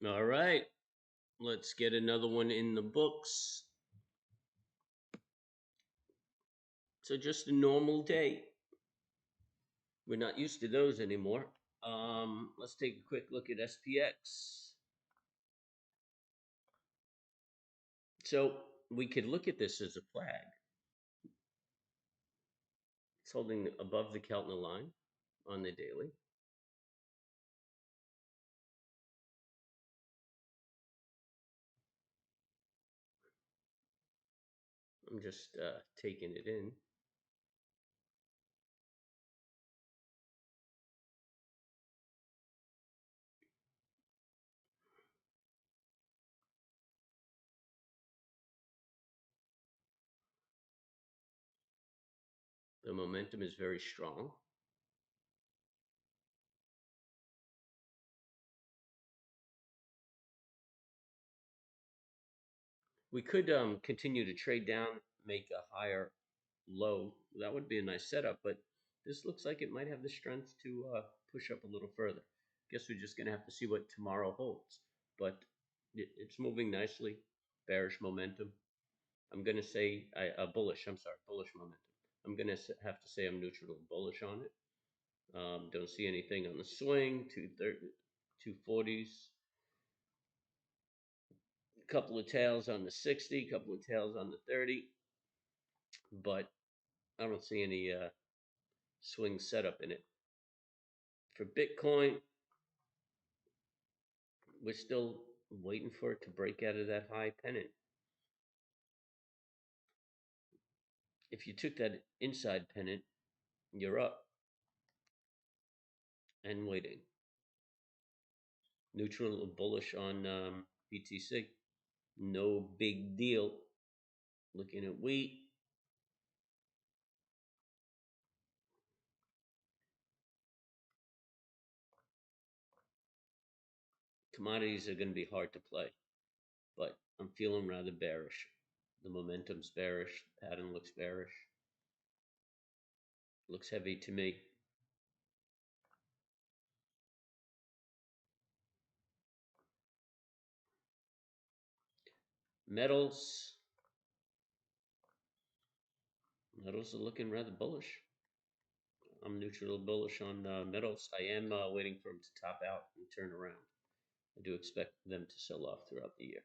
All right, let's get another one in the books. So just a normal day. We're not used to those anymore. Let's take a quick look at SPX. So we could look at this as a flag. It's holding above the Keltner line on the daily. I'm just taking it in. The momentum is very strong. We could continue to trade down, make a higher low. That would be a nice setup, but this looks like it might have the strength to push up a little further. Guess we're just going to have to see what tomorrow holds. But it's moving nicely. Bearish momentum. I'm going to say bullish. I'm sorry, bullish momentum. I'm going to have to say I'm neutral bullish on it. Don't see anything on the swing. 240s. A couple of tails on the 60. A couple of tails on the 30. But I don't see any swing setup in it. For Bitcoin, we're still waiting for it to break out of that high pennant. If you took that inside pennant, you're up and waiting. Neutral or bullish on BTC. No big deal. Looking at wheat. Commodities are going to be hard to play, but I'm feeling rather bearish. The momentum's bearish. The pattern looks bearish. Looks heavy to me. Metals. Metals are looking rather bullish. I'm neutral bullish on metals. I am waiting for them to top out and turn around. I do expect them to sell off throughout the year.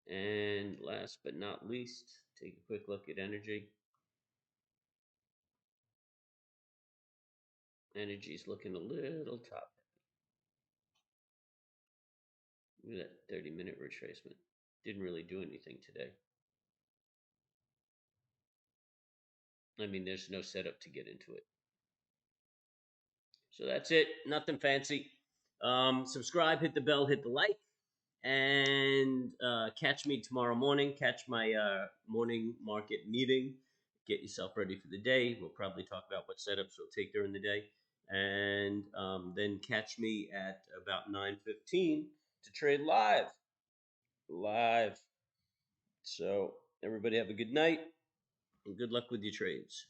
And last but not least, take a quick look at energy. Energy's looking a little top heavy. Look at that 30-minute retracement. Didn't really do anything today. I mean, there's no setup to get into it. So that's it. Nothing fancy. Subscribe, hit the bell, hit the like, and catch me tomorrow morning. Catch my morning market meeting. Get yourself ready for the day. We'll probably talk about what setups we'll take during the day, and then catch me at about 9:15 to trade live. Live. So everybody have a good night and good luck with your trades.